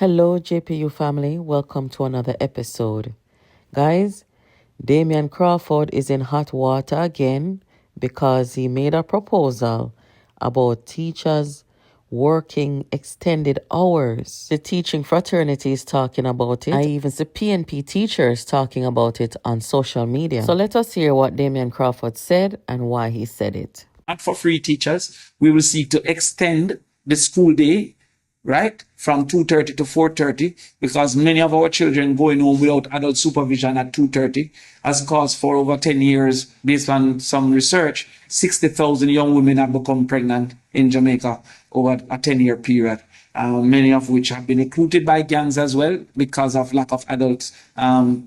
Hello, JPU family. Welcome to another episode. Guys, Damion Crawford is in hot water again because he made a proposal about teachers working extended hours. The teaching fraternity is talking about it. I even see PNP teachers talking about it on social media. So let us hear what Damion Crawford said and why he said it. Not for free teachers. We will seek to extend the school day, right, from 2:30 to 4:30, because many of our children going home without adult supervision at 2:30, as caused for over 10 years, based on some research, 60,000 young women have become pregnant in Jamaica over a 10-year period. Many of which have been recruited by gangs as well because of lack of adult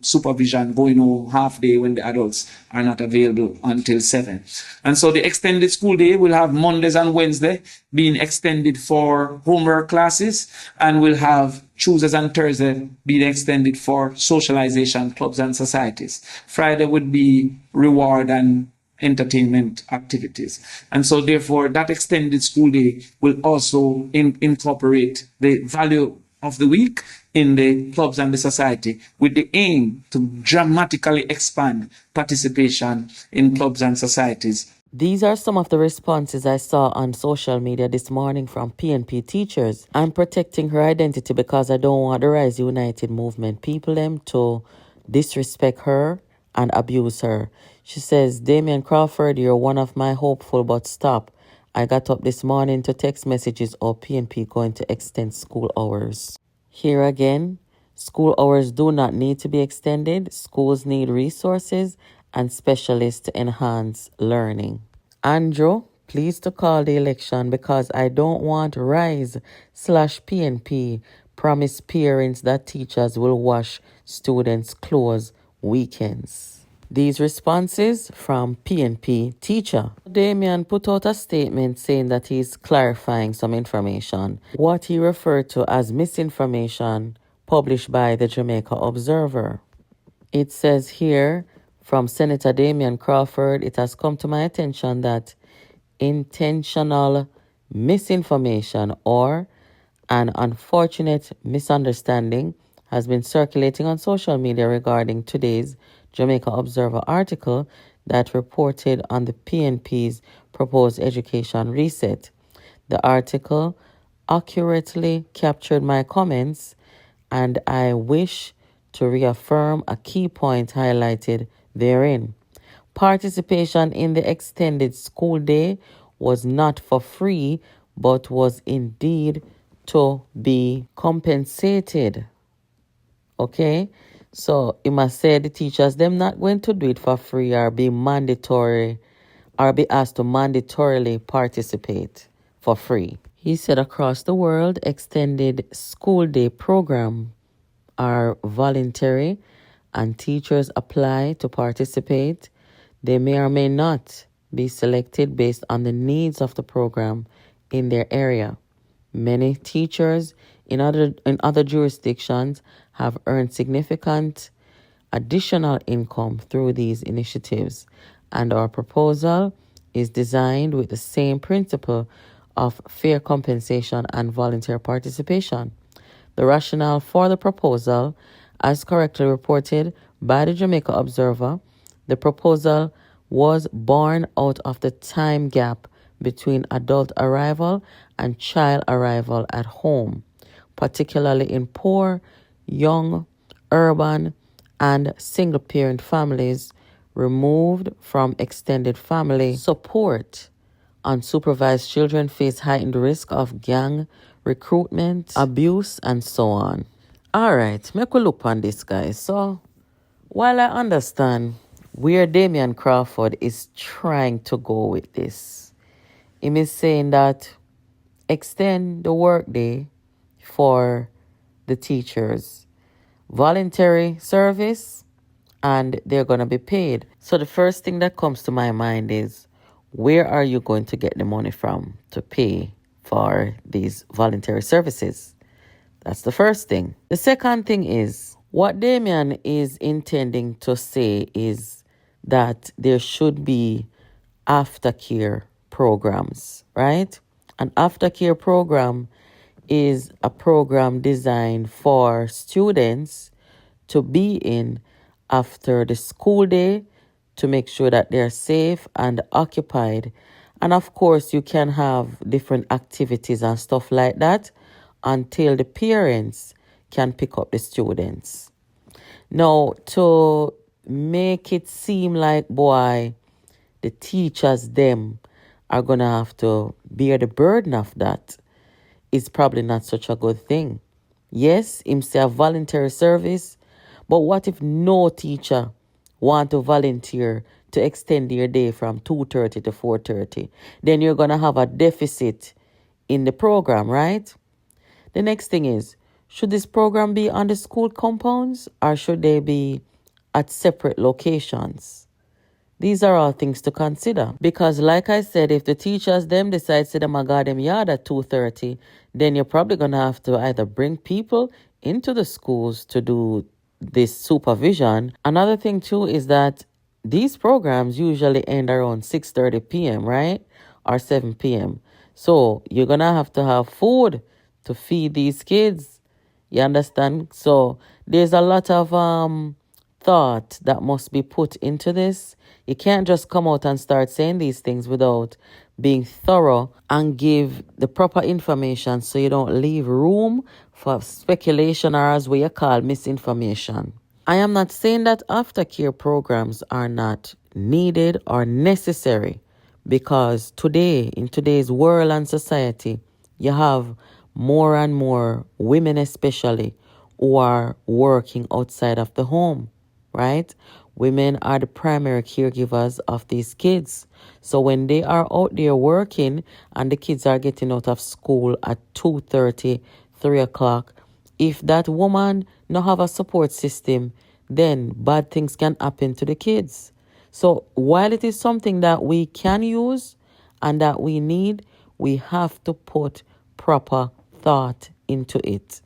supervision, going home half day when the adults are not available until 7. And so the extended school day will have Mondays and Wednesday being extended for homework classes, and will have Tuesdays and Thursdays being extended for socialization clubs and societies. Friday would be reward and entertainment activities. And so therefore that extended school day will also incorporate the value of the week in the clubs and the society, with the aim to dramatically expand participation in clubs and societies. These are some of the responses I saw on social media this morning from PNP teachers. I'm protecting her identity because I don't want the Rise United movement people them to disrespect her and abuse her. She says, Damion Crawford, you're one of my hopeful, but stop. I got up this morning to text messages or PNP going to extend school hours. Here again, school hours do not need to be extended. Schools need resources and specialists to enhance learning. Andrew, please to call the election because I don't want Rise/PNP promise parents that teachers will wash students' clothes weekends. These responses from PNP teacher. Damion put out a statement saying that he's clarifying some information, what he referred to as misinformation published by the Jamaica Observer. It says here from Senator Damion Crawford, it has come to my attention that intentional misinformation or an unfortunate misunderstanding has been circulating on social media regarding today's Jamaica Observer article that reported on the PNP's proposed education reset. The article accurately captured my comments, and I wish to reaffirm a key point highlighted therein. Participation in the extended school day was not for free, but was indeed to be compensated. Okay? So, he must say the teachers, them not going to do it for free or be mandatory or be asked to mandatorily participate for free. He said across the world, extended school day program are voluntary and teachers apply to participate. They may or may not be selected based on the needs of the program in their area. Many teachers in other jurisdictions have earned significant additional income through these initiatives, and our proposal is designed with the same principle of fair compensation and voluntary participation. The rationale for the proposal, as correctly reported by the Jamaica Observer, the proposal was born out of the time gap between adult arrival and child arrival at home, particularly in poor, young, urban, and single-parent families removed from extended family support. Unsupervised children face heightened risk of gang recruitment, abuse, and so on. All right, make a look on this, guys. So, while I understand where Damion Crawford is trying to go with this, he is saying that extend the workday for the teachers, voluntary service, and they're going to be paid. So the first thing that comes to my mind is, where are you going to get the money from to pay for these voluntary services? That's the first thing. The second thing is, what Damion is intending to say is that there should be aftercare programs, right? An aftercare program is a program designed for students to be in after the school day to make sure that they're safe and occupied. And of course, you can have different activities and stuff like that until the parents can pick up the students. Now, to make it seem like, boy, the teachers, them, are going to have to bear the burden of that is probably not such a good thing. Yes, him say a voluntary service, but what if no teacher want to volunteer to extend their day from 2:30 to 4:30? Then you're going to have a deficit in the program, right? The next thing is, should this program be on the school compounds or should they be at separate locations? These are all things to consider. Because like I said, if the teachers them decide to them got them yard at 2:30, then you're probably gonna have to either bring people into the schools to do this supervision. Another thing too is that these programs usually end around 6:30 p.m., right? Or 7 p.m. So you're gonna have to have food to feed these kids. You understand? So there's a lot of thought that must be put into this. You can't just come out and start saying these things without being thorough and give the proper information so you don't leave room for speculation or as we call misinformation. I am not saying that aftercare programs are not needed or necessary because today, in today's world and society, you have more and more women especially who are working outside of the home, right? Women are the primary caregivers of these kids. So when they are out there working and the kids are getting out of school at 2:30, 3 o'clock, if that woman not have a support system, then bad things can happen to the kids. So while it is something that we can use and that we need, we have to put proper thought into it.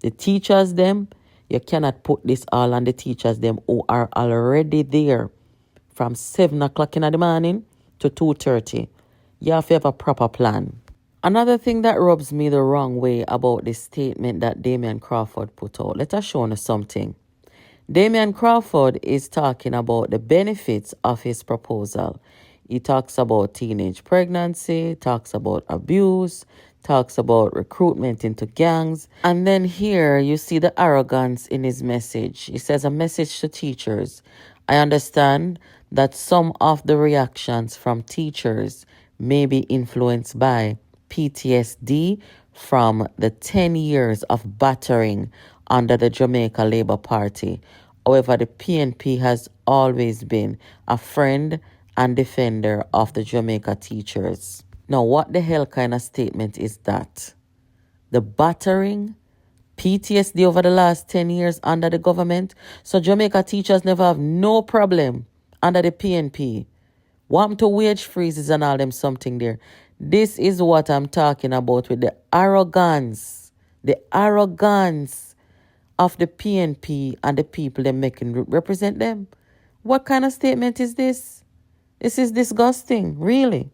The teachers them, you cannot put this all on the teachers them who are already there from 7 o'clock in the morning to 2:30. You have to have a proper plan. Another thing that rubs me the wrong way about this statement that Damion Crawford put out, let us show you something. Damion Crawford is talking about the benefits of his proposal. He talks about teenage pregnancy, talks about abuse, talks about recruitment into gangs. And then here you see the arrogance in his message. He says, a message to teachers. I understand that some of the reactions from teachers may be influenced by PTSD from the 10 years of battering under the Jamaica Labour Party. However, the PNP has always been a friend and defender of the Jamaica teachers. Now, what the hell kind of statement is that? The battering, PTSD over the last 10 years under the government. So Jamaica teachers never have no problem under the PNP. Want to wage freezes and all them something there. This is what I'm talking about with the arrogance. The arrogance of the PNP and the people they making represent them. What kind of statement is this? This is disgusting, really.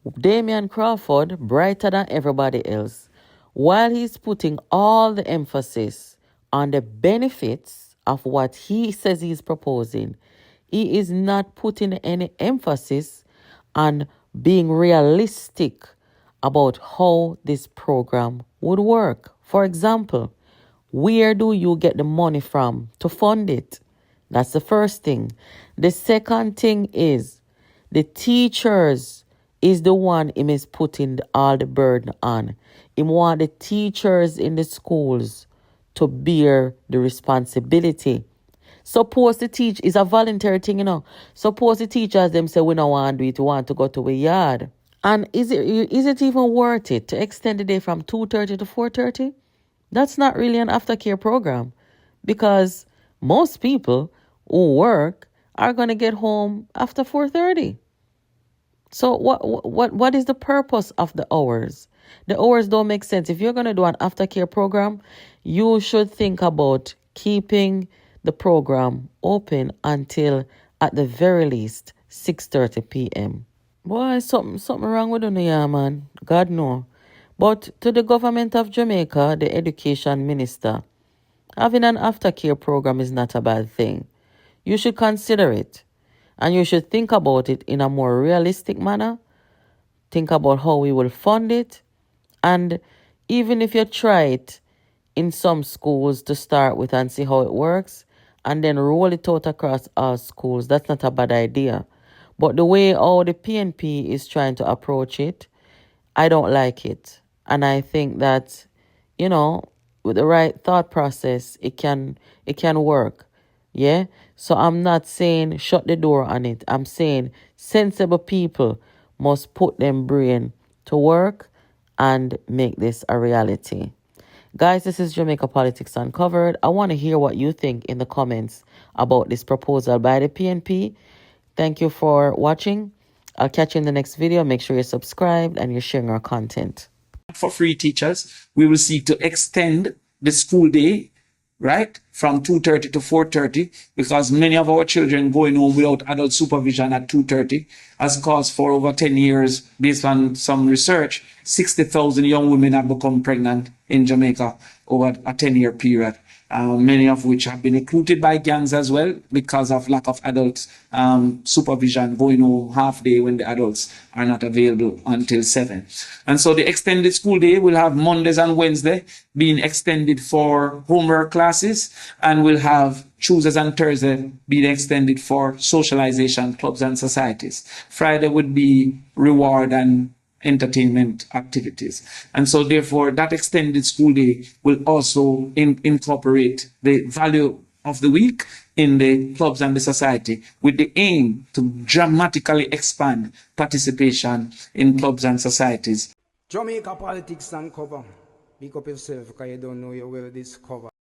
Damion Crawford, brighter than everybody else, while he's putting all the emphasis on the benefits of what he says he's proposing, he is not putting any emphasis on being realistic about how this program would work. For example, where do you get the money from to fund it? That's the first thing. The second thing is the teachers is the one him is putting all the burden on. Him want the teachers in the schools to bear the responsibility. Suppose the teach is a voluntary thing, Suppose the teachers them say we don't want to do it, we want to go to a yard. And is it even worth it to extend the day from 2:30 to 4:30? That's not really an aftercare program because most people who work are going to get home after 4:30. So what is the purpose of the hours? The hours don't make sense. If you're going to do an aftercare program, you should think about keeping the program open until at the very least 6:30 p.m. Boy, something wrong with you, yeah, man. God know. But to the government of Jamaica, the education minister, having an aftercare program is not a bad thing. You should consider it. And you should think about it in a more realistic manner. Think about how we will fund it. And even if you try it in some schools to start with and see how it works, and then roll it out across all schools, that's not a bad idea. But the way how the PNP is trying to approach it, I don't like it. And I think that, with the right thought process, it can work. Yeah? So I'm not saying shut the door on it. I'm saying sensible people must put them brain to work and make this a reality. Guys, this is Jamaica Politics Uncovered. I want to hear what you think in the comments about this proposal by the PNP. Thank you for watching. I'll catch you in the next video. Make sure you're subscribed and you're sharing our content. For free teachers, we will seek to extend the school day, right, from 2:30 to 4:30, because many of our children going home without adult supervision at 2:30 has caused for over 10 years, based on some research, 60,000 young women have become pregnant in Jamaica over a 10-year period. Many of which have been recruited by gangs as well because of lack of adult supervision, going home half day when the adults are not available until 7. And so the extended school day will have Mondays and Wednesday being extended for homework classes, and will have Tuesdays and Thursdays being extended for socialization, clubs and societies. Friday would be reward and entertainment activities. And so therefore that extended school day will also incorporate the value of the week in the clubs and the society, with the aim to dramatically expand participation in clubs and societies. Jamaica Politics Uncovered. Pick up yourself because you don't know you will discover.